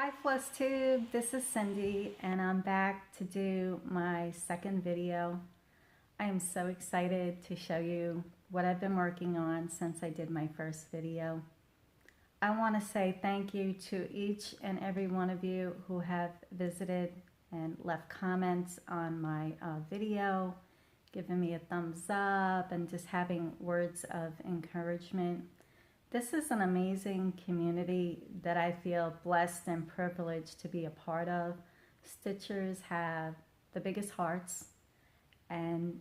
Hi Flosstube, this is Cindy and I'm back to do my second video. I am so excited to show you what I've been working on since I did my first video. I want to say thank you to each and every one of you who have visited and left comments on my video, giving me a thumbs up and just having words of encouragement. This is an amazing community that I feel blessed and privileged to be a part of. Stitchers have the biggest hearts and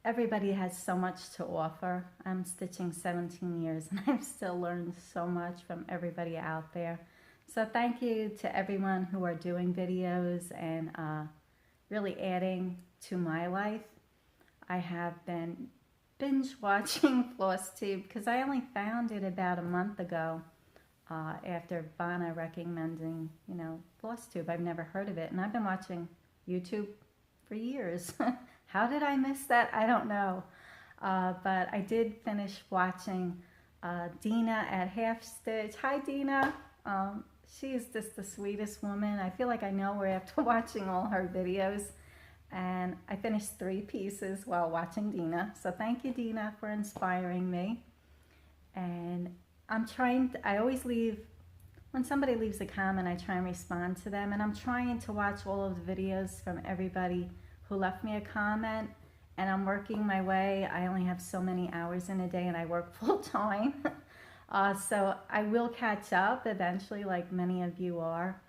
everybody has so much to offer. I'm stitching 17 years and I've still learned so much from everybody out there. So thank you to everyone who are doing videos and really adding to my life. I have been binge watching Flosstube because I only found it about a month ago after Vanna recommending, Flosstube. I've never heard of it, and I've been watching YouTube for years. How did I miss that? I don't know. But I did finish watching Dina at Half Stitch. Hi, Dina. She is just the sweetest woman. I feel like I know her after watching all her videos. And I finished 3 pieces while watching Dina. So thank you, Dina, for inspiring me. And I always leave, when somebody leaves a comment, I try and respond to them. And I'm trying to watch all of the videos from everybody who left me a comment. And I'm working my way. I only have so many hours in a day and I work full time. So I will catch up eventually, like many of you are.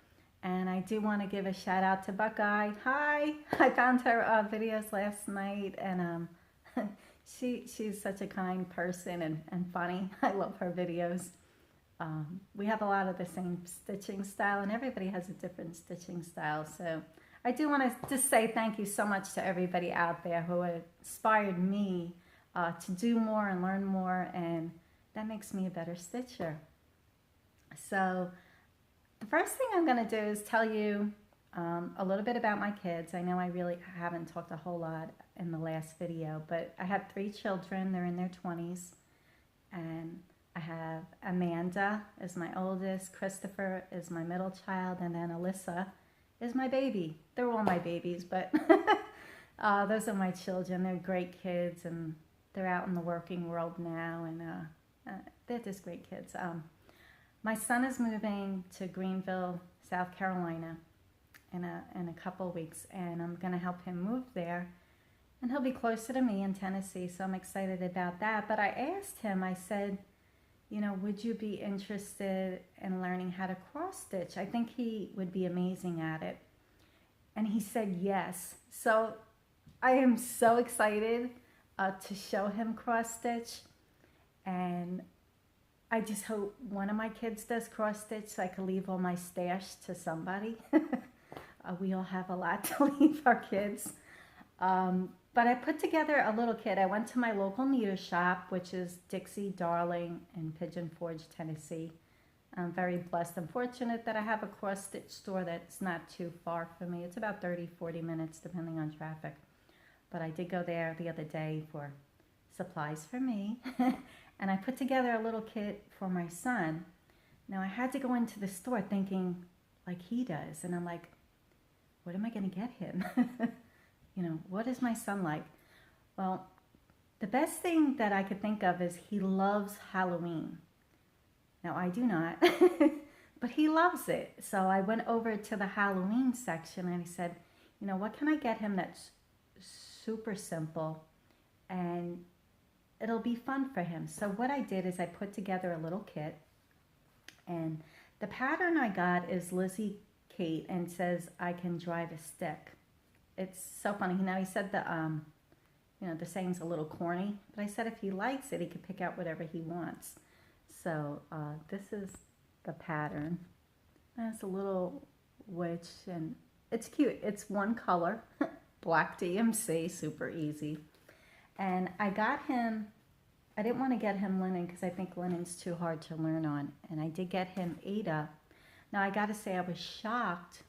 And I do want to give a shout out to Buckeye. Hi! I found her videos last night and she's such a kind person and funny. I love her videos. We have a lot of the same stitching style and everybody has a different stitching style. So I do want to just say thank you so much to everybody out there who inspired me to do more and learn more, and that makes me a better stitcher. So the first thing I'm going to do is tell you a little bit about my kids. I know I really haven't talked a whole lot in the last video, but I have 3 children. They're in their 20s. And I have Amanda is my oldest, Christopher is my middle child, and then Alyssa is my baby. They're all my babies, but those are my children. They're great kids, and they're out in the working world now, and they're just great kids. My son is moving to Greenville, South Carolina in a couple of weeks, and I'm going to help him move there. And he'll be closer to me in Tennessee, so I'm excited about that. But I asked him, I said, would you be interested in learning how to cross stitch? I think he would be amazing at it. And he said yes. So I am so excited to show him cross stitch. And I just hope one of my kids does cross stitch so I can leave all my stash to somebody. We all have a lot to leave our kids. But I put together a little kit. I went to my local needle shop, which is Dixie Darling in Pigeon Forge, Tennessee. I'm very blessed and fortunate that I have a cross stitch store that's not too far from me. It's about 30-40 minutes depending on traffic. But I did go there the other day for supplies for me. And I put together a little kit for my son. Now I had to go into the store thinking like he does. And I'm like, what am I going to get him? What is my son like? Well, the best thing that I could think of is he loves Halloween. Now I do not, but he loves it. So I went over to the Halloween section and I said, what can I get him that's super simple and it'll be fun for him. So what I did is I put together a little kit, and the pattern I got is Lizzie Kate and says I can drive a stick. It's so funny. Now he said the saying's a little corny, but I said if he likes it, he could pick out whatever he wants. So this is the pattern. And it's a little witch, and it's cute. It's one color, black DMC, super easy. And I got him, I didn't want to get him linen because I think linen's too hard to learn on. And I did get him Ada. Now I got to say I was shocked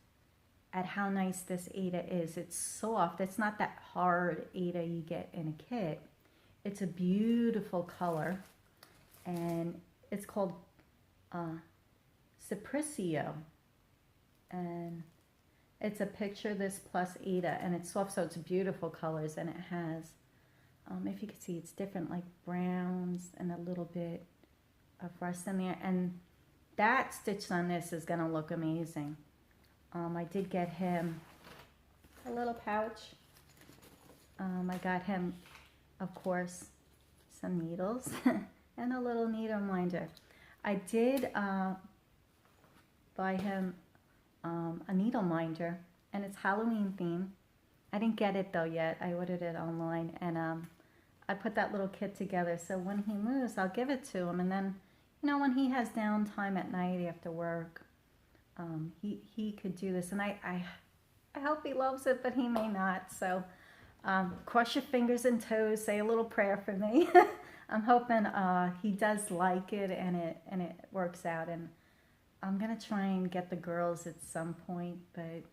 at how nice this Ada is. It's soft. It's not that hard Ada you get in a kit. It's a beautiful color. And it's called Cipricio. and it's a picture this plus Ada, and it's soft, so it's beautiful colors, and it has, if you can see, it's different like browns and a little bit of rust in there, and that stitch on this is gonna look amazing. I did get him a little pouch. I got him, of course, some needles and a little needle minder. I did buy him a needle minder, and it's Halloween theme. I didn't get it though yet. I ordered it online, and I put that little kit together, so when he moves, I'll give it to him, and then, you know, when he has downtime at night after work, he could do this, and I hope he loves it, but he may not. So cross your fingers and toes, say a little prayer for me. I'm hoping he does like it, and it works out, and I'm gonna try and get the girls at some point, but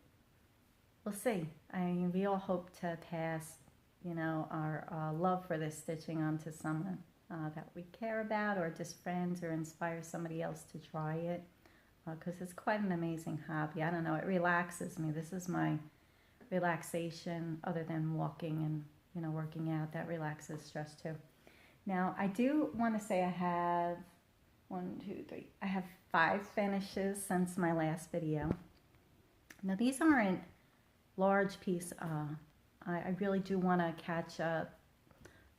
we'll see. I mean, we all hope to pass, you know, our love for this stitching on to someone that we care about, or just friends, or inspire somebody else to try it, because it's quite an amazing hobby. I don't know, it relaxes me. This is my relaxation, other than walking and, you know, working out. That relaxes stress too. Now, I do want to say I have 1, 2, 3. I have 5 finishes since my last video. Now, these aren't large piece. I really do want to catch up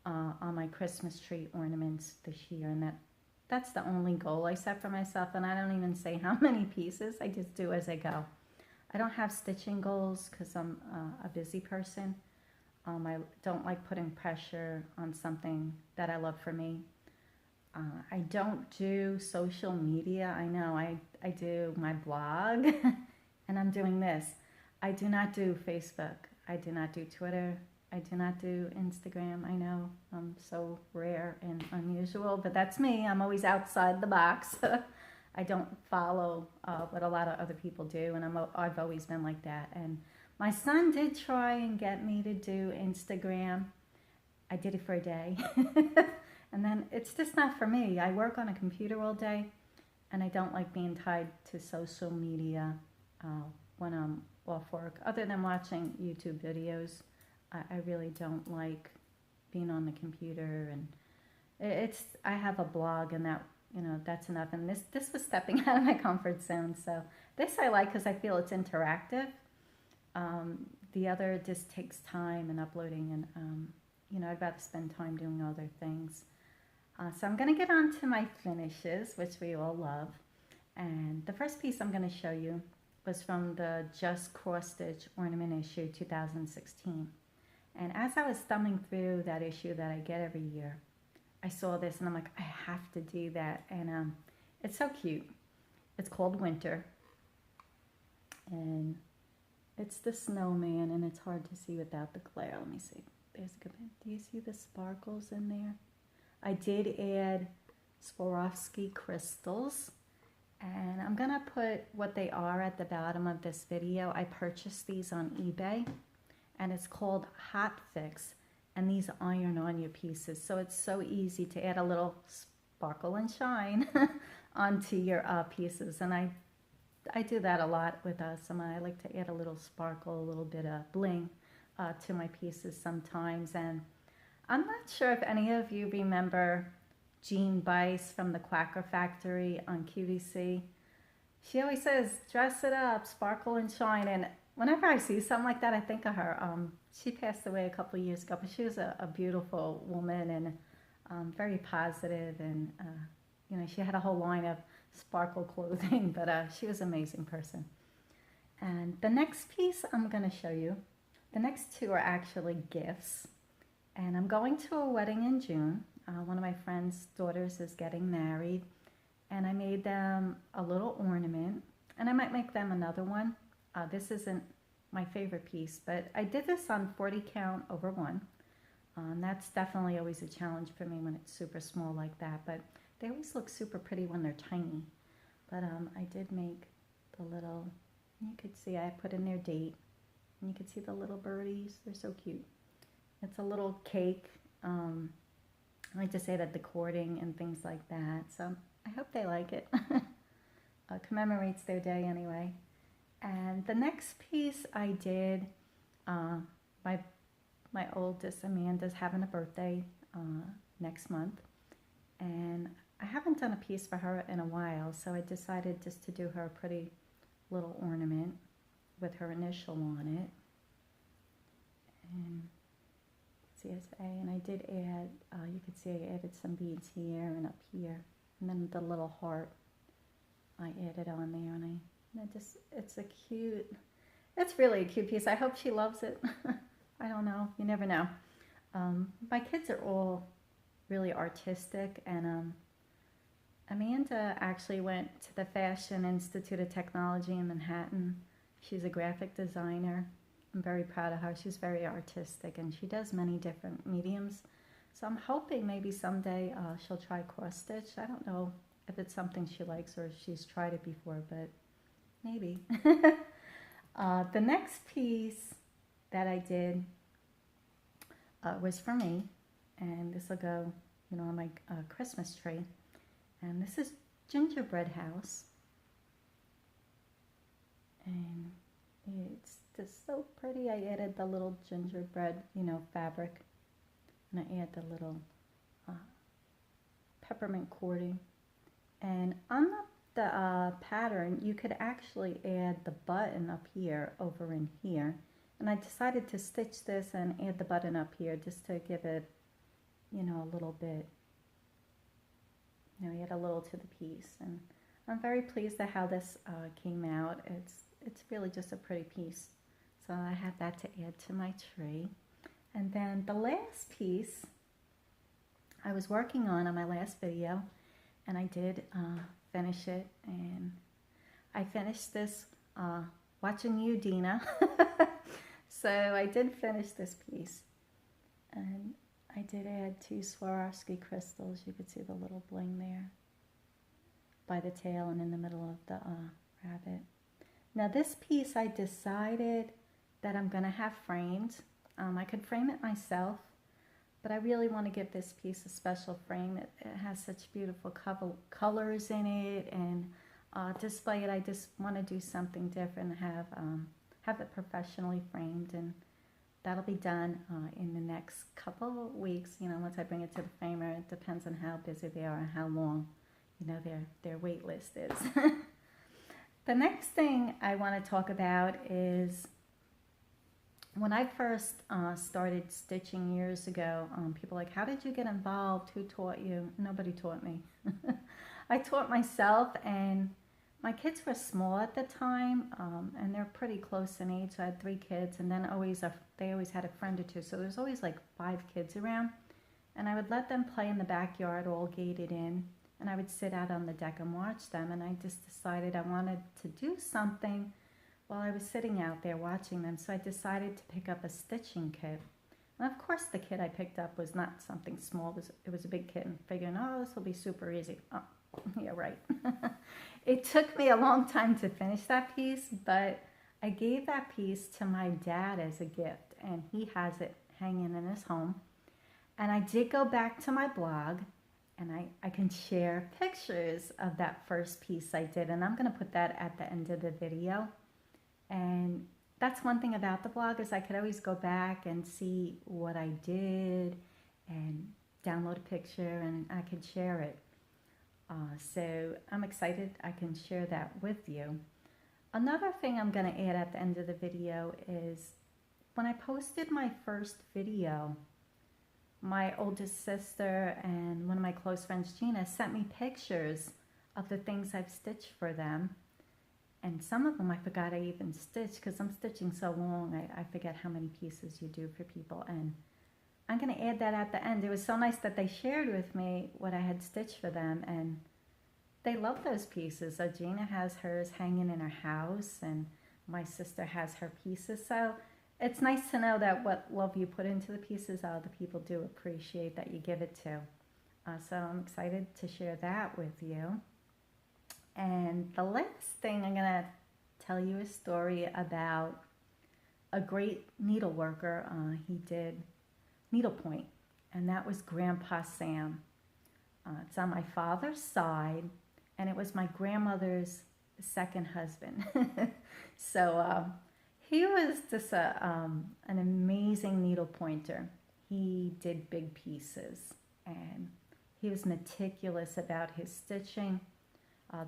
on my Christmas tree ornaments this year, and that's the only goal I set for myself, and I don't even say how many pieces. I just do as I go. I don't have stitching goals because I'm a busy person. I don't like putting pressure on something that I love for me. I don't do social media. I know I do my blog and I'm doing this. I do not do Facebook. I do not do Twitter. I do not do Instagram. I know I'm so rare and unusual, but that's me. I'm always outside the box. I don't follow what a lot of other people do, and I've always been like that. And my son did try and get me to do Instagram. I did it for a day. And then it's just not for me. I work on a computer all day, and I don't like being tied to social media when I'm off work. Other than watching YouTube videos, I really don't like being on the computer. And I have a blog, and that, you know, that's enough. And this was stepping out of my comfort zone. So this I like because I feel it's interactive. The other just takes time and uploading, and you know, I'd rather spend time doing other things. So I'm going to get on to my finishes, which we all love. And the first piece I'm going to show you was from the Just Cross Stitch Ornament issue 2016. And as I was thumbing through that issue that I get every year, I saw this and I'm like, I have to do that. And it's so cute. It's called Winter. And it's the snowman, and it's hard to see without the glare. Let me see. There's a good bit. Do you see the sparkles in there? I did add Swarovski crystals, and I'm gonna put what they are at the bottom of this video. I purchased these on eBay, and it's called Hot Fix, and these iron on your pieces, so it's so easy to add a little sparkle and shine onto your pieces. And I do that a lot with some. I like to add a little sparkle, a little bit of bling to my pieces sometimes. And I'm not sure if any of you remember Jean Bice from the Quacker Factory on QVC. She always says, dress it up, sparkle and shine. And whenever I see something like that, I think of her. She passed away a couple of years ago, but she was a beautiful woman, and very positive, and you know, she had a whole line of sparkle clothing, but she was an amazing person. And the next piece I'm going to show you, the next two are actually gifts. And I'm going to a wedding in June. One of my friend's daughters is getting married, and I made them a little ornament, and I might make them another one. This isn't my favorite piece, but I did this on 40 count over 1. That's definitely always a challenge for me when it's super small like that, but they always look super pretty when they're tiny. But I did make the little, you could see I put in their date, and you could see the little birdies. They're so cute. It's a little cake. I like to say that decording and things like that. So I hope they like it. Commemorates their day anyway. And the next piece I did, my oldest Amanda's having a birthday next month, and I haven't done a piece for her in a while, so I decided just to do her a pretty little ornament with her initial on it. And see, it's A, and I did add, you can see I added some beads here and up here, and then the little heart I added on there, and it's really a cute piece. I hope she loves it. I don't know, you never know. My kids are all really artistic, and Amanda actually went to the Fashion Institute of Technology in Manhattan. She's a graphic designer. I'm very proud of her. She's very artistic, and she does many different mediums. So I'm hoping maybe someday she'll try cross stitch. I don't know if it's something she likes or if she's tried it before, but maybe. The next piece that I did was for me, and this will go, on my Christmas tree. And this is Gingerbread House, and it's just so pretty. I added the little gingerbread, fabric, and I add the little peppermint cording. And on the pattern, you could actually add the button up here over in here. And I decided to stitch this and add the button up here just to give it, a little bit, add a little to the piece. And I'm very pleased at how this came out. It's really just a pretty piece. So I had that to add to my tree. And then the last piece I was working on my last video, and I did finish it. And I finished this watching you, Dina. So I did finish this piece. And I did add 2 Swarovski crystals. You could see the little bling there by the tail and in the middle of the rabbit. Now this piece I decided that I'm going to have framed. I could frame it myself, but I really want to give this piece a special frame. It has such beautiful colors in it, and display it. I just want to do something different, have it professionally framed, and that'll be done in the next couple of weeks. Once I bring it to the framer. It depends on how busy they are and how long, their wait list is. The next thing I want to talk about is when I first started stitching years ago, people were like, how did you get involved? Who taught you? Nobody taught me. I taught myself, and my kids were small at the time, and they're pretty close in age. So I had 3 kids, and then they always had a friend or 2. So there's always like 5 kids around, and I would let them play in the backyard, all gated in, and I would sit out on the deck and watch them. And I just decided I wanted to do something while I was sitting out there watching them. So I decided to pick up a stitching kit. And of course the kit I picked up was not something small. It was a big kit, and figuring, oh, this will be super easy. Oh, yeah, right. It took me a long time to finish that piece, but I gave that piece to my dad as a gift, and he has it hanging in his home. And I did go back to my blog, and I can share pictures of that first piece I did, and I'm going to put that at the end of the video. And that's one thing about the blog, is I could always go back and see what I did and download a picture, and I could share it. So I'm excited I can share that with you. Another thing I'm going to add at the end of the video is when I posted my first video, my oldest sister and one of my close friends, Gina, sent me pictures of the things I've stitched for them. And some of them I forgot I even stitched, because I'm stitching so long, I forget how many pieces you do for people. And I'm going to add that at the end. It was so nice that they shared with me what I had stitched for them, and they love those pieces. So Gina has hers hanging in her house, and my sister has her pieces. So it's nice to know that what love you put into the pieces, other people do appreciate that you give it to. So I'm excited to share that with you. And the last thing, I'm going to tell you a story about a great needle worker. He did needlepoint, and that was Grandpa Sam. It's on my father's side, and it was my grandmother's second husband. So he was just an amazing needle pointer. He did big pieces, and he was meticulous about his stitching.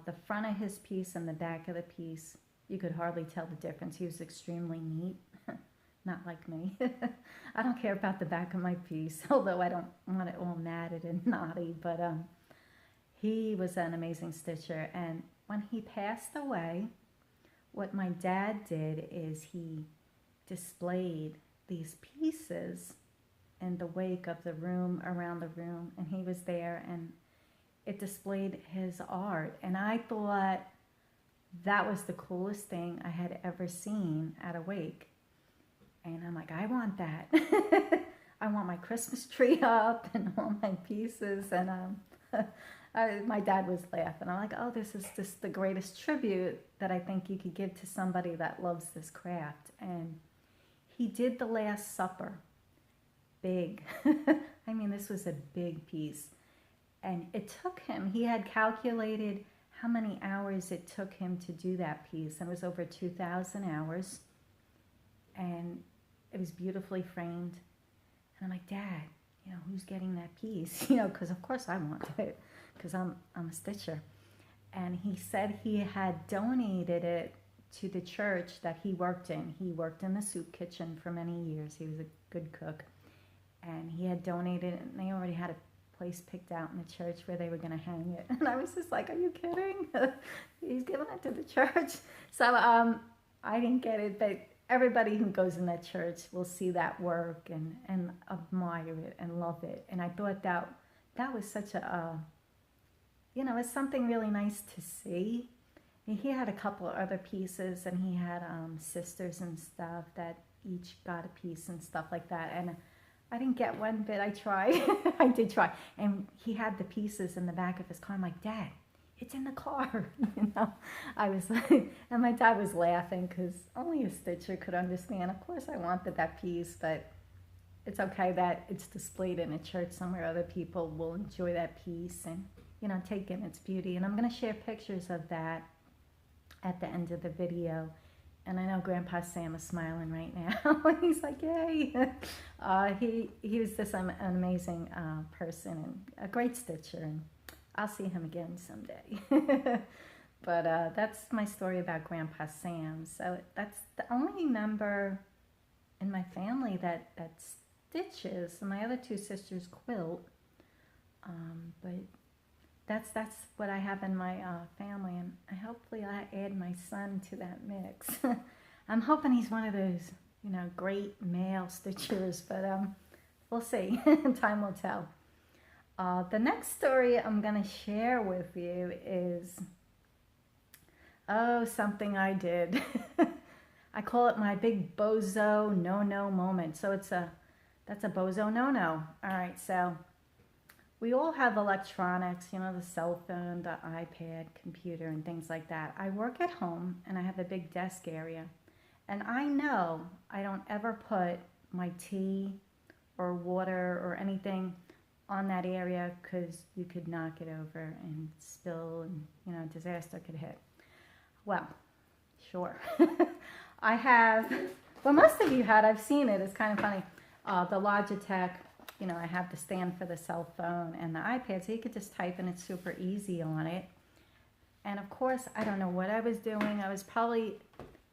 The front of his piece and the back of the piece, you could hardly tell the difference. He was extremely neat, not like me. I don't care about the back of my piece, although I don't want it all matted and knotty, but he was an amazing stitcher. And when he passed away, what my dad did is he displayed these pieces in the wake of the room, around the room, and he was there, and it displayed his art. And I thought that was the coolest thing I had ever seen at a wake. And I'm like, I want that. I want my Christmas tree up and all my pieces. And my dad was laughing. I'm like, oh, this is just the greatest tribute that I think you could give to somebody that loves this craft. And he did the Last Supper. Big. I mean, this was a big piece. And it took him, he had calculated how many hours it took him to do that piece. And it was over 2,000 hours. And it was beautifully framed. And I'm like, Dad, you know, who's getting that piece? You know, because of course I want it, because I'm a stitcher. And he said he had donated it to the church that he worked in. He worked in the soup kitchen for many years. He was a good cook. And he had donated it, and they already had a place picked out in the church where they were going to hang it. And I was just like, are you kidding? He's giving it to the church. So I didn't get it, but everybody who goes in that church will see that work and admire it and love it. And I thought that was such a, you know, it's something really nice to see. He had a couple of other pieces, and he had sisters and stuff that each got a piece and stuff like that. And I didn't get one bit. I tried. I did try. And he had the pieces in the back of his car. I'm like, Dad, it's in the car. You know, I was like, and my dad was laughing because only a stitcher could understand. Of course I wanted that piece, but it's okay that it's displayed in a church somewhere. Other people will enjoy that piece and, you know, take in its beauty. And I'm going to share pictures of that at the end of the video. And I know Grandpa Sam is smiling right now. He's like, yay. He was just an amazing person and a great stitcher. And I'll see him again someday. But that's my story about Grandpa Sam. So that's the only member in my family that stitches. And my other two sisters quilt. But that's what I have in my family, and hopefully I add my son to that mix. I'm hoping he's one of those, you know, great male stitchers, but we'll see. Time will tell. The next story I'm going to share with you is, something I did. I call it my big bozo no-no moment. So that's a bozo no-no. All right, so we all have electronics, you know, the cell phone, the iPad, computer, and things like that. I work at home, and I have a big desk area. And I know I don't ever put my tea or water or anything on that area because you could knock it over and spill and, you know, disaster could hit. Well, sure. I have, well, most of you had, I've seen it, it's kind of funny. The Logitech, you know, I have the stand for the cell phone and the iPad, so you could just type and it's super easy on it. And of course, I don't know what I was doing. I was probably,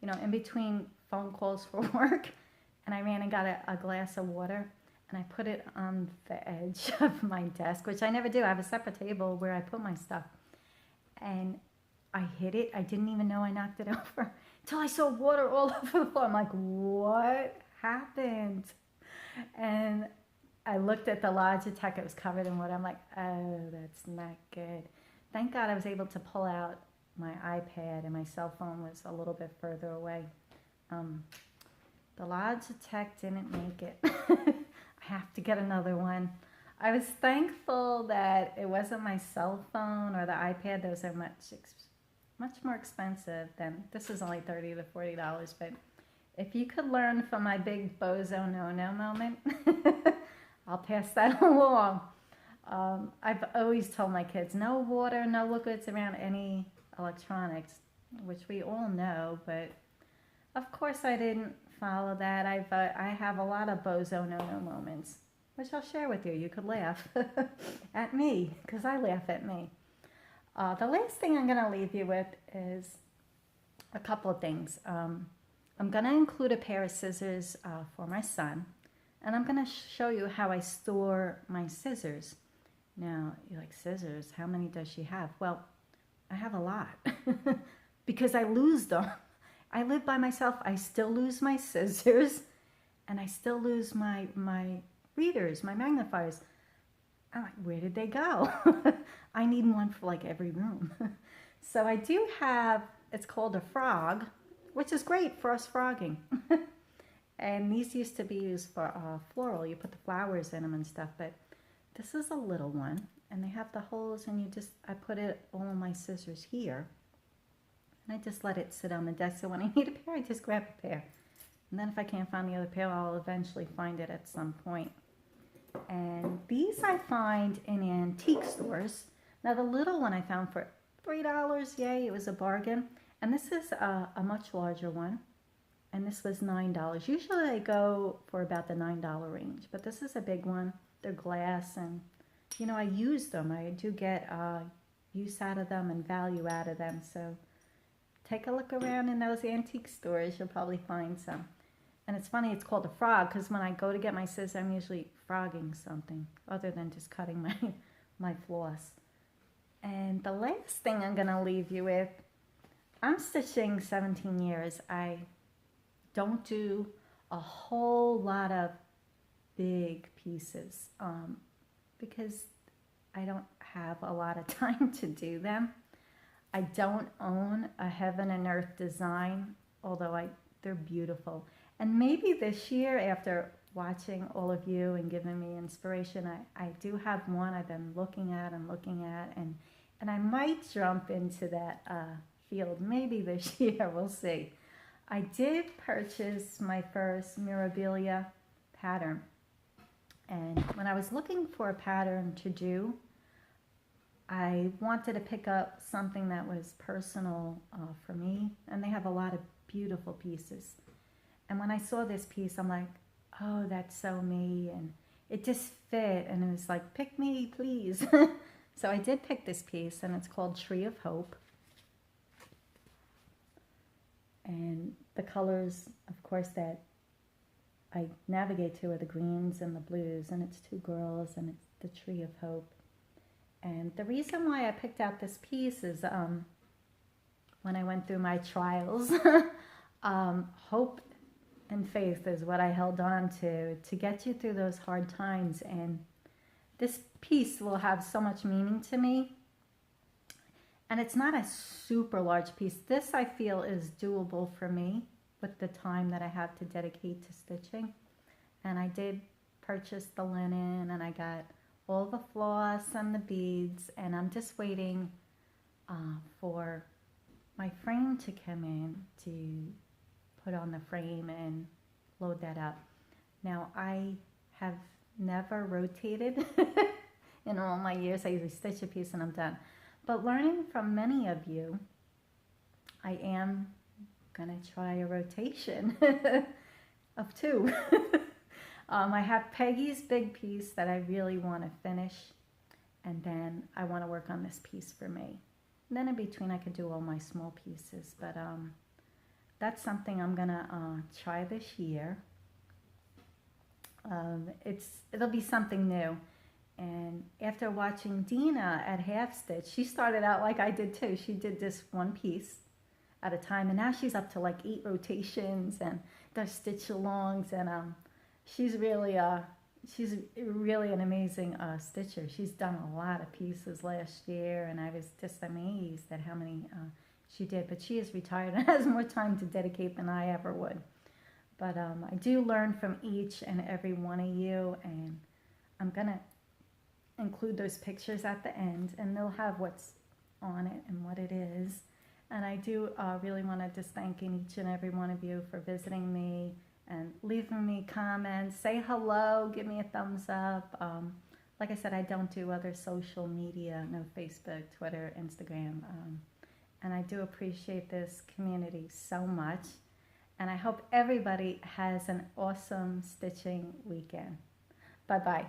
you know, in between phone calls for work, and I ran and got a glass of water, and I put it on the edge of my desk, which I never do. I have a separate table where I put my stuff. And I hit it. I didn't even know I knocked it over until I saw water all over the floor. I'm like, what happened? And I looked at the Logitech, it was covered in water. I'm like, oh, that's not good. Thank God I was able to pull out my iPad, and my cell phone was a little bit further away. The Logitech didn't make it. I have to get another one. I was thankful that it wasn't my cell phone or the iPad. Those are much more expensive than, this is only $30 to $40, but if you could learn from my big bozo no-no moment, I'll pass that along. I've always told my kids, no water, no liquids around any electronics. which we all know, but of course I didn't follow that. I have a lot of bozo no-no moments, which I'll share with you. You could laugh at me, because I laugh at me. The last thing I'm going to leave you with is a couple of things. I'm going to include a pair of scissors for my son, and I'm going to show you how I store my scissors. Now, you're like, scissors? How many does she have? Well, I have a lot because I lose them. I live by myself. I still lose my scissors, and I still lose my readers, my magnifiers. I'm like, where did they go? I need one for like every room. So I do have, it's called a frog, which is great for us frogging. And these used to be used for floral. You put the flowers in them and stuff, but this is a little one, and they have the holes, and I put all of my scissors here, and I just let it sit on the desk, so when I need a pair, I just grab a pair. And then if I can't find the other pair, I'll eventually find it at some point. And these I find in antique stores. Now the little one I found for $3, yay, it was a bargain. And this is a much larger one, and this was $9. Usually they go for about the $9 range, but this is a big one. They're glass, and you know, I use them. I do get use out of them and value out of them. So take a look around in those antique stores. You'll probably find some. And it's funny, it's called a frog, because when I go to get my scissors, I'm usually frogging something other than just cutting my floss. And the last thing I'm going to leave you with, I'm stitching 17 years. I don't do a whole lot of big pieces because I don't have a lot of time to do them. I don't own a heaven and earth design, although they're beautiful. And maybe this year, after watching all of you and giving me inspiration, I do have one I've been looking at, and I might jump into that field maybe this year. We'll see. I did purchase my first Mirabilia pattern, and when I was looking for a pattern to do, I wanted to pick up something that was personal for me, and they have a lot of beautiful pieces. And when I saw this piece, I'm like, oh, that's so me, and it just fit, and it was like, pick me, please. So I did pick this piece, and it's called Tree of Hope. And the colors, of course, that I navigate to are the greens and the blues, and it's two girls, and it's the Tree of Hope. And the reason why I picked out this piece is when I went through my trials, hope and faith is what I held on to get you through those hard times. And this piece will have so much meaning to me. And it's not a super large piece. This, I feel, is doable for me with the time that I have to dedicate to stitching. And I did purchase the linen, and I got all the floss and the beads, and I'm just waiting for my frame to come in to put on the frame and load that up. Now, I have never rotated in all my years. I usually stitch a piece and I'm done. But learning from many of you, I am gonna try a rotation of two. I have Peggy's big piece that I really want to finish, and then I want to work on this piece for me. And then in between I could do all my small pieces, but that's something I'm gonna try this year. It'll be something new. And after watching Dina at Half Stitch, she started out like I did too. She did this one piece at a time, and now she's up to like 8 rotations and does stitch alongs, and she's really an amazing stitcher. She's done a lot of pieces last year, and I was just amazed at how many she did. But she is retired and has more time to dedicate than I ever would. But I do learn from each and every one of you, and I'm gonna include those pictures at the end, and they'll have what's on it and what it is. And I do really want to just thank each and every one of you for visiting me and leaving me comments. Say hello, give me a thumbs up. Like I said, I don't do other social media, no Facebook, Twitter, Instagram. and I do appreciate this community so much. And I hope everybody has an awesome stitching weekend. Bye-bye.